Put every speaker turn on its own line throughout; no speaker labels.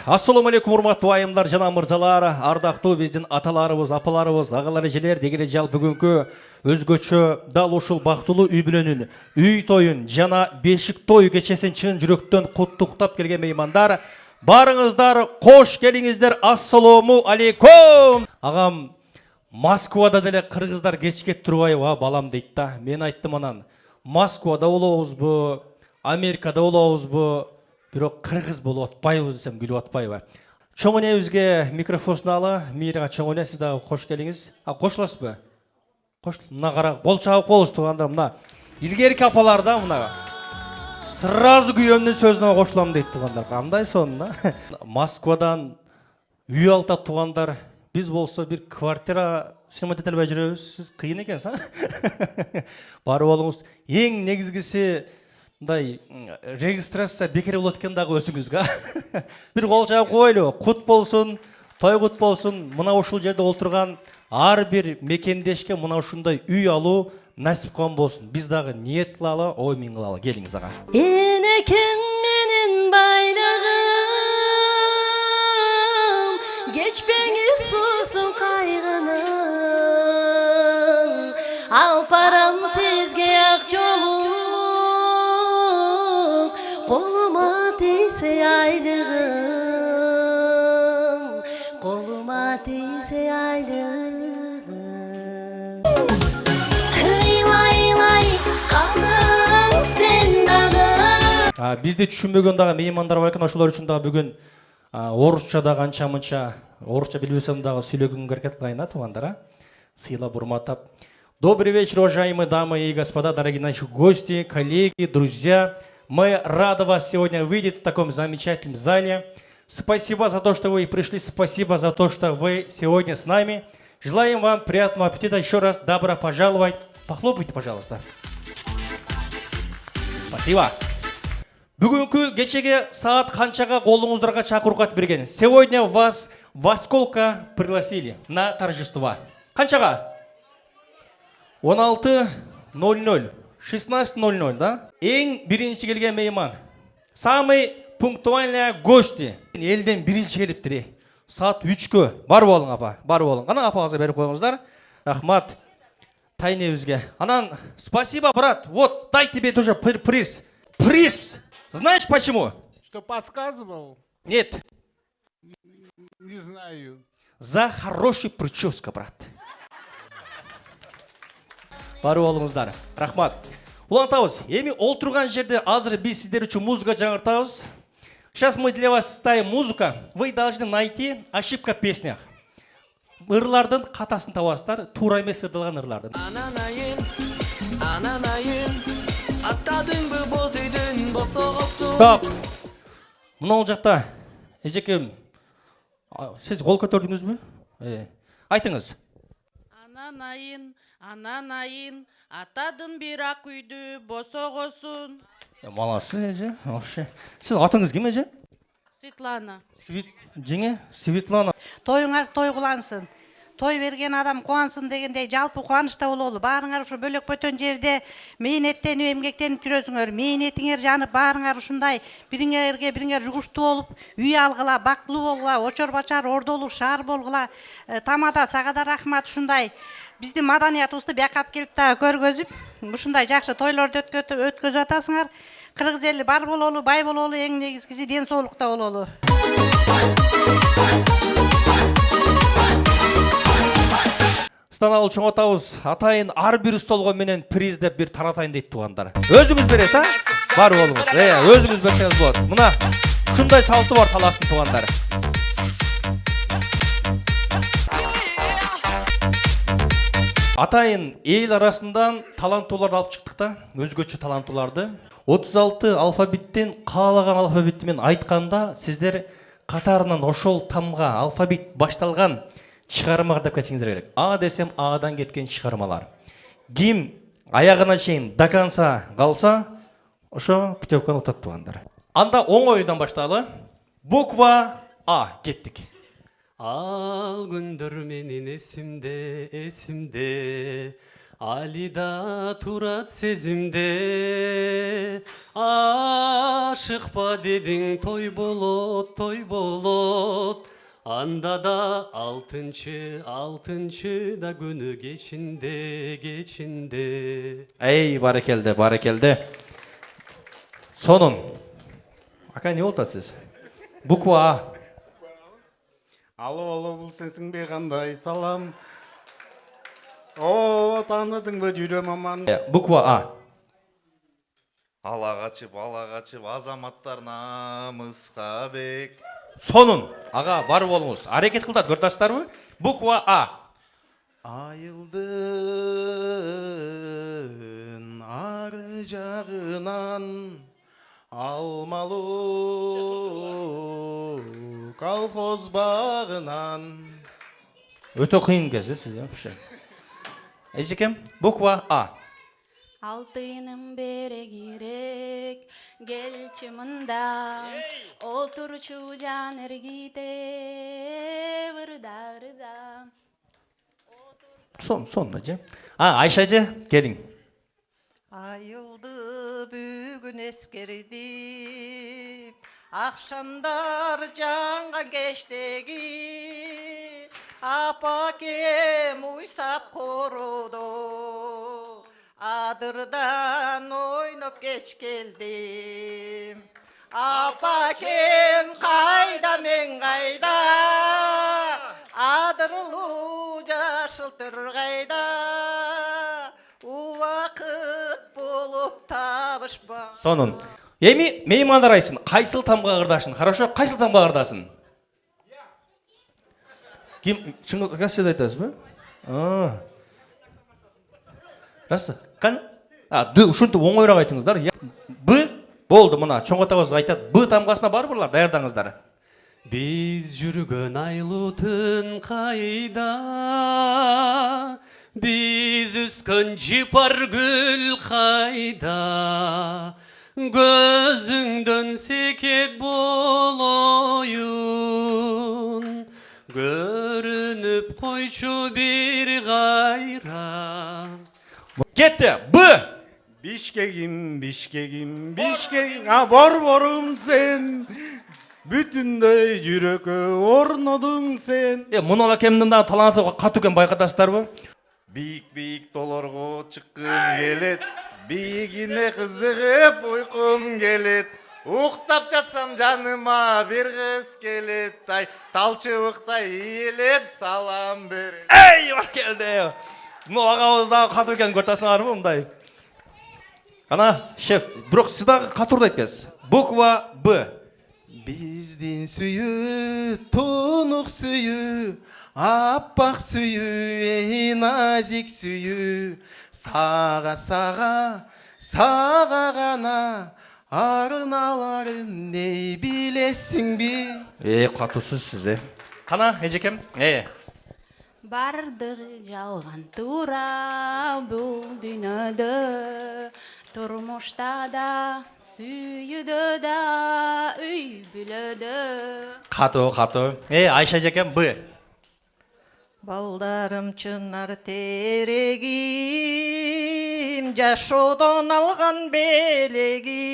Ассаламу алейкум, урматтуу айымдар жана мырзалар, ардактуу биздин аталарыбыз, апаларыбыз, агалар, эжелер дегеле жал бүгүнкү өзгөчө дал ушул бактылуу үй бүлөнүн үй тоюн жана бешик той кечесин чын жүрөктөн куттуктап келген меймандар, барыңыздар кош келиңиздер. Ассаламу алейкум. Агам Москвада деле кыргыздар кечке турбайбы балам дейт да. Мен айттым анан, Москвада болобузбу, Америкада болобузбу, бирок кыргыз болуп атпайбыз десем күлүп атпайбы. Чоң энебизге микрофон суналы. Мирга чоң эне, сиз дагы кош келиңиз. Кошуласызбы? Кош. Мына кара, кол чабып коебуз туугандар. Мына илгерки апалар да мына. Сразу күйөөмдүн сөзүнө кошулам дейт туугандар. Кандай сонун да. Москвадан үй алта туугандар. Биз болсо бир квартира сымат ете албай жүрөбүз. Сиз кыйын экенсиз, барып болуңуз. Эң негизгиси мындай регистрация бекер болот экен дагы өзүңүзгө. Бир кол чабып коелу. Кут болсун, той кут болсун. Мына ушул жерде олтурган ар бир мекендешке мына ушундай үй алуу насип кылган болсун. Биз дагы ниет кылалы, ой миң кылалы. Келиңиз ага.
Энекең менен байлыгым, кечпеңиз суусун кайгынын, алпарам сизге ак жолук, колума тийсе айлыгым, колума тийсе айлыгым.
Бизди түшүнбөгөн дагы меймандар бар экен. Ошолор үчүн дагы бүгүн орусча да канча мынча, орусча билбесем дагы сүйлөгөнгө аракет кылайын да туугандар. Сыйлап урматтап. Добрый вечер, уважаемые дамы и господа, дорогие наши гости, коллеги, друзья. Мы рады вас сегодня видеть в таком замечательном зале. Спасибо за то, что вы пришли, спасибо за то, что вы сегодня с нами. Желаем вам приятного аппетита. Еще раз добро пожаловать. Похлопайте, пожалуйста. Спасибо. Бүгүнкү кечеге саат канчага колуңуздарга чакыруу кат берген. Сегодня вас во сколько пригласили на торжество? Канчага? 16:00, 16:00, да? Эң биринчи келген мейман. Самый пунктуальный гости. Элден биринчи келиптир. Саат 3-кө. Бар болуң апа, бар болуң. Ана апаңызга берип коюңуздар. Рахмат. Тайнебизге. Анан спасибо, брат. Вот, дай тебе тоже приз. Приз. Знаешь почему?
Что подсказывал?
Нет.
Не знаю.
За хороший прическа, брат. Бар болуңуздар. Рахмат. Улантабыз. Эми олтурган жерде азыр биз сиздер үчүн музыка жаңыртабыз. Сейчас мы для вас ставим музыка. Вы должны найти ошибка в песнях. Ырлардын катасын табасыздар, туура эмес ырдалган ырлардын. Стоп. Мына жакта эжекем, сиз кол көтөрдүңүзбү? Айтыңыз.
Ананайын, атадын бир ак үйдү босогосун.
Маласы эже, вообще. Сиз атыңыз ким эже?
Светлана.
Жеңе, Светлана.
Тоюңар той кылансын. Той берген адам кубансын дегендей жалпы кубанычта бололу. Баарыңар ушу бөлөк бөтөн жерде мээнеттенип эмгектенип жүрөсүңөр. Мээнетиңер жанып, баарыңар ушундай бириңерге жугуштуу болуп, үй алгыла, бактылуу болгула, очор бачар, ордолук шаар болгула. Тамада сага да рахмат, ушундай биздин маданиятыбызды бияка келип дагы көргөзүп, ушундай жакшы тойлорду өткөзүп атасыңар. Кыргыз эли бар бололу, бай бололу, эң негизгиси ден соолукта бололу.
Станал чоң атабыз, атайын ар бир столго менен приз деп бир таратайын дейт туугандар. Өзүңүз бересиз, бар болуңуз. Өзүңүз берсеңиз болот. Мына ушундай салты бар таластын туугандар. Атайын эл арасынан таланттууларды алып чыктык да, өзгөчө таланттууларды. 36 алфавиттен каалаган алфавитти мен айтканда, сиздер катарынан ошол тамга алфавит башталган чыгармалар деп кетиңиздер керек. А десем Адан кеткен чыгармалар. Ким аягына чейин до конца калса, ошо путевканы утат туугандар. Анда оңойдон башталы. Буква А, кеттик.
Ал күндөр менин эсимде, Алида турат сезімде, ашықпа дедің той болот, той болот. Анда да алтынчы да күні кечінде.
Ей, барекелді. Сонын. Ака, не болды сіз? Буква А.
Алло, бұл сенсің бе қандай салам. О, таныдың ба жүрем аман.
Буква А.
Ала қачып, азаматтар намысқа бек.
Сонын. Аға, бар болыңыз. Арекет қылдат, көртастар бы? Буква А.
Айылдың ары жағынан алмалы колхоз бағынан.
Өте қиын кезі сіз, Ежекем, буква А.
Алтыным бере керек, келчі мында, отырчу жан ергите, ырда.
Son же. Айша же, келің.
Айылды бүгін ескердім, ақшамдар жаңға кештегі, апакем уйсап қоруды, адырдан ойнап кеш келдім. Апакем қайда мен қайда, адырлу жашыл түр қайда, уақыт болып табышпа.
Сонын. Еми, меймандар айсын, қайсыл тамға қырдашын? Хорошо, қайсыл тамға қырдашын? Кім, шыңыз сөз айтасыз ба? Расы, қан? Ды, үшінті оңайрақ айтыңыздар. Б, болды мұна, чоңғатабыз айтады. Б тамғасына бар бұрлар, даярдаңыздар.
Біз жүрген айлытын қайда, біз үскен жипар гүл қайда, көзіңден секет болойын, көрініп қойчу бір ғайра.
Кетті, Б!
Бишкегим, борым сен, бүтіндей жүрекке орнодың сен.
Мұнала кемдің да талантыға қату кен байқатасыздар ба?
Бик толорго чыққым келет, биігіне қызығып ұйқым келет. Уқтап жатсам жаныма бір қыз келет, талчыбықтай иіліп салам берет.
Ей, бар келді! Мұны ағауыздағы қату кен көртасыңар ма мұндай? Ана, шеф, бірақ сіздағы қатурды айтпес. Буква Б.
Біздің сүйі, тұнық сүйі, аппақ сүйі, назик сүйі, саға ғана, арыналарын не білесің бе?
Қатусыз сіз, Қана, ежекем?
Бардығы жалған тура бұл дүнөдө, тұрмышта да, сүйіді да, үй бүлөдө.
Қату. Айша жекем, Б.
Балдарым чынар терегим, жашоодон алган белегим.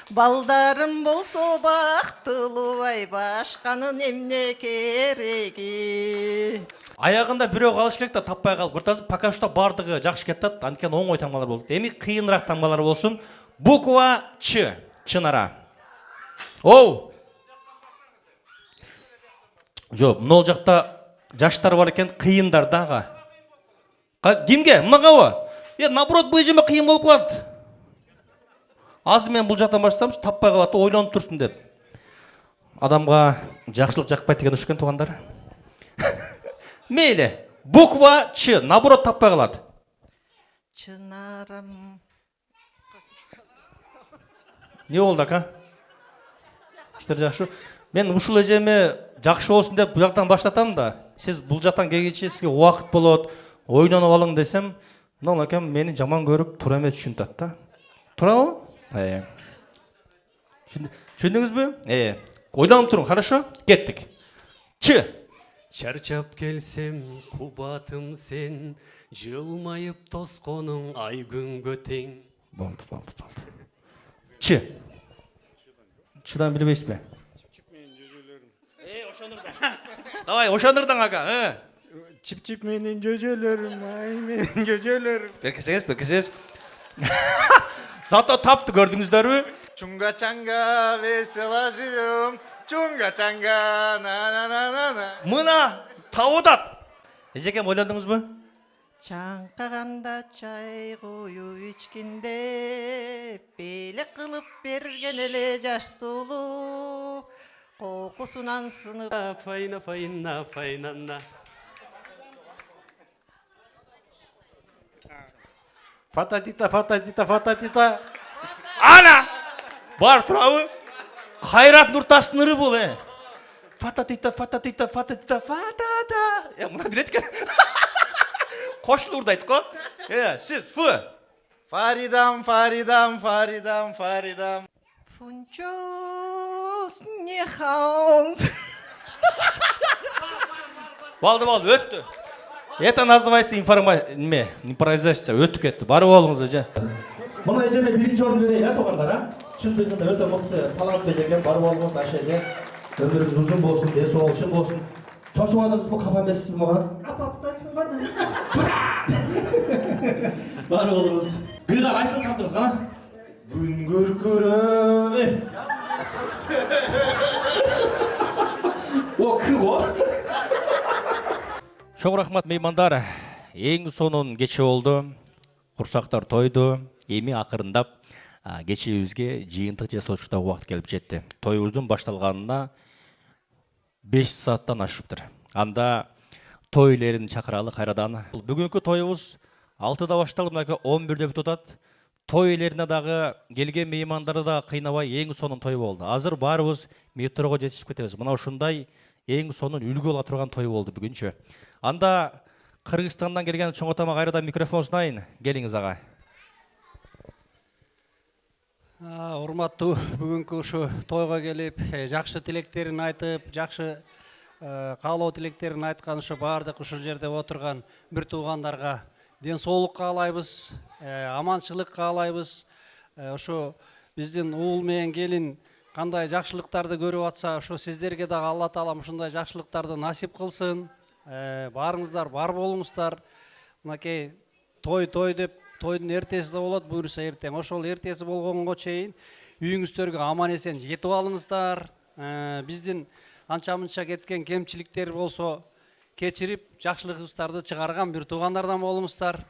Балдарым болсо бактылуу, ай башканын эмне кереги.
Аяғында біреу қалыш керек та таппай қалып, көртазып, пока что бардығы жақшы кеттат, анкен оңой таңбалар болды. Эми қиынырақ таңбалар болсын. Буква Ч, чынара. Оу! Жоқ, мынау жақта жаштар бар екен, қиындар дағы. Кимге? Мынағауы? Наоборот, бұл жеме қиын болып қалады. Азы мен бұл жақтан баштамыш, таппай қалады, ойланып тұрсын деп. Адамға жақшылық жақпайды деген үшкен туғандар. Мейлі, буква Ч, наоборот таппай қалады.
Чынарым.
Не болды, ака? Іштер жақшы. Мен ұшыл әжеме жақшы болсын деп бұл жақтан баштатам да, сіз бұл жақтан келгенше сізге уақыт болады, ойнанып алың десем, мынау әкем мені жаман көріп тұра емес үшінтат та. Тұра о? Түсіндіңіз бе? Ойланып тұрың, хорошо? Кеттік. Ч.
Чарчап келсем кубатым сен, жылмайып тосконуң ай күнгө тең.
Болды. Чы. Чыдан билбейсиз бе? Давай, ошондурдан ака.
Чип-чип менен жөжөлөрүм, ай менен жөжөлөрүм.
Беркесеңиз. Зато тапты, көрдүңүздөрбү?
Чунга-чанга весело живем, чунга-чанга на-на-на-на-на.
Мына табылат. Эжекем ойлондуңузбу?
Чаңкаганда чай кою ичкенде, белек кылып берген эле жаш сулуу, кокусунан сынып.
Файна, файна, файнана.
Фататита.
Ана! Бар турабы? Кайрат Нуртастын ыры бул, Фататита. Мына билет экен. Кошулуп урдайт го. Сиз фы.
Фаридам.
Фунчос нехаун.
Балды, өттү. Это называется импровизация. Өтүп кетти. Барып алыңыз эже. Мына эжеме биринчи орун берейин, туугандар, Чындыгында өтө мыкты таланттуу эжекен. Барып алыңыз Айша эже. Өмүрүңүз узун болсун, ден соолугу болсун. Чочуңадыңызбы, кафа эмессизби мага?
Апаптайсың бар.
Барып алыңыз. Кыйга кайсыны таптыңыз, ана?
Күнгүркүрөм.
О, кыго? Чоң рахмат меймандар. Эң сонун кече болду. Курсактар тойду. Эми акырындап кечебизге жыйынтык жасоочуга убакыт келип жетти. Тоюбуздун башталганына 5 сааттан ашыптыр. Анда той ээлерин чакыралы кайрадан. Бүгүнкү тоюбуз 6-да башталып, 11-де бүтүп атат. Той ээлерине дагы келген меймандарды да кыйнабай эң сонун той болду. Азыр баарыбыз метрого жетишип кетебиз. Мына ушундай эң сонун үлгү ала турган той болду бүгүнчү. Анда Кыргызстандан келген чоң атама кайрадан микрофон сунайын. Келиңиз ага.
Урматтуу бүгүнкү ушу тойго келип, жакшы тилектерин айтып, жакшы каалоо тилектерин айткан ушу баардык ушул жерде отурган бир туугандарга ден соолук каалайбыз, аманчылык каалайбыз. Ушу биздин уул менен келин кандай жакшылыктарды көрүп атса, ушу сиздерге дагы Алла Таалам ушундай жакшылыктарды насип кылсын. Барыңыздар, бар болуңуздар. Мынакей той деп тойдун эртеси да болот, буюрса эртең. Ошол эртеси болгонго чейин үйүңүздөргө аман эсен жетип алыңыздар. Биздин анча-мынча кеткен кемчиликтер болсо кечирип, жакшылыгыбыздарды чыгарган бир туугандардан болуңуздар.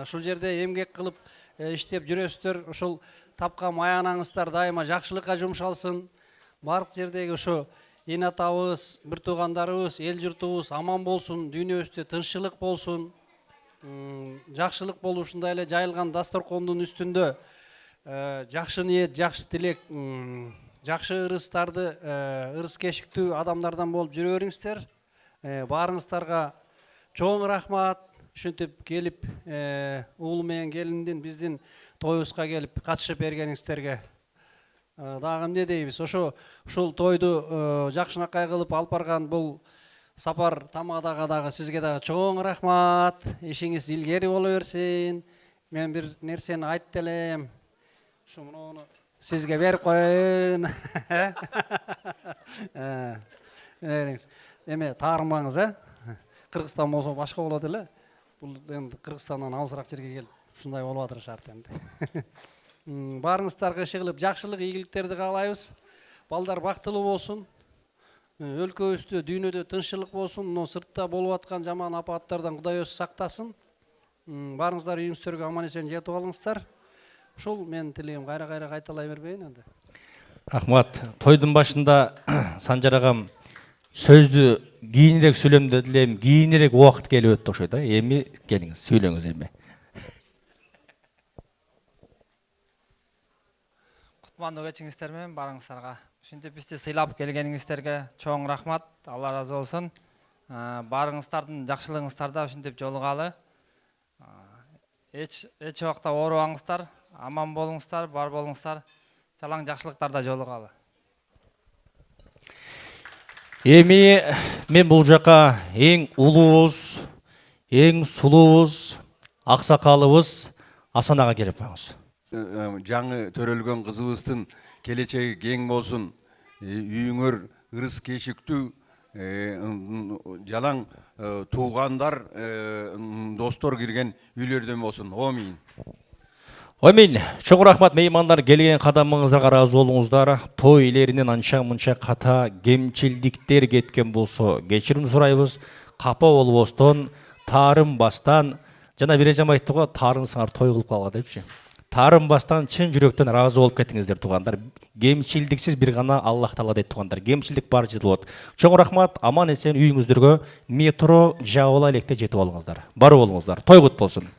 Ушул жерде эмгек кылып иштеп жүрөсүздөр. Ушул тапкан маянаңыздар дайыма жакшылыкка жумшалсын. Бардык жердеги ушу эн атабыз, бир туугандарыбыз, эл журтубуз аман болсун, дүйнөбүздө тынччылык болсун. Жакшылык болуп ушундай эле жайылган дасторкондун үстүндө жакшы ниет, жакшы тилек, жакшы ырыстарды, ырыс кешиктүү адамдардан болуп жүрө бериңиздер. Баарыңыздарга чоң рахмат. Ушинтип келип, уул менен келиндин биздин тоюбузга келип катышып бергениңиздерге дагы эмне дейбиз? Ушул тойду жакшынакай кылып алып барган бул Сапар Тамадага дагы сизге дагы чоң рахмат. Ишиңиз илгери боло берсин. Мен бир нерсени айтып элем. Ушу муну сизге берип коеюн. Эме таарынбаңыз, Кыргызстан болсо башка болот эле. Бул эми Кыргызстандан алысыраак жерге келип ушундай болуп атыр шарт эмди. Баарыңыздарга иши кылып жакшылык, ийгиликтерди каалайбыз. Балдар бактылуу болсун. Өлкөбүздө, дүйнөдө тынччылык болсун. Мына сыртта болуп аткан жаман апаттардан Кудай өзү сактасын. Баарыңыздар үйүңүздөргө аман эсен жетип алыңыздар. Ушул менин тилегим, кайра кайталай бербейин энди.
Рахмат. Тойдун башында Санжар агам сөздү кийинирээк сүйлөм деди элем, кийинирээк убакыт келип өттү окшойт. Эми келиңиз, сүйлөңүз эми.
Кутмандуу кечиңиздер менен барыңыздарга. Ушинтип бизди сыйлап келгениңиздерге чоң рахмат. Алла разы болсун. Барыңыздардын жакшылыгыңыздарда ушинтип жолугалы. Эч убакта оорубаңыздар, аман болуңуздар, бар болуңуздар. Жалаң жакшылыктарда жолугалы.
Эми мен бұл жаққа ең ұлуыз, ең сұлуыз, ақсақалыбыз Асан аға келіп қойыңыз.
Жаңы төрөлгөн кызыбыздын келечеги кең болсун. Үйүңөр ырыс кешиктүү, жалаң туугандар, достор кирген үйлөрдөн болсун. Амин.
Амин. Чоң рахмат меймандар, келген қадамыңыздарға разы болуңуздар. Той илеринен анча-мунча ката кемчилдиктер кеткен болсо кечирим сурайбыз. Капа болбостон, тарым бастан, жана Бережан айтты го, тарыңсыңар той кылып калга депчи. Тарым бастан чын жүрөктөн разы болуп кетиңиздер тугандар. Кемчилдиксиз бир гана Аллах Таала дейт тугандар. Кемчилдик бар жерде болот. Чоң рахмат, аман эсен үйүңүздөргө метро жабыла электе жетип алыңыздар. Бар болуңуздар. Той кут болсун.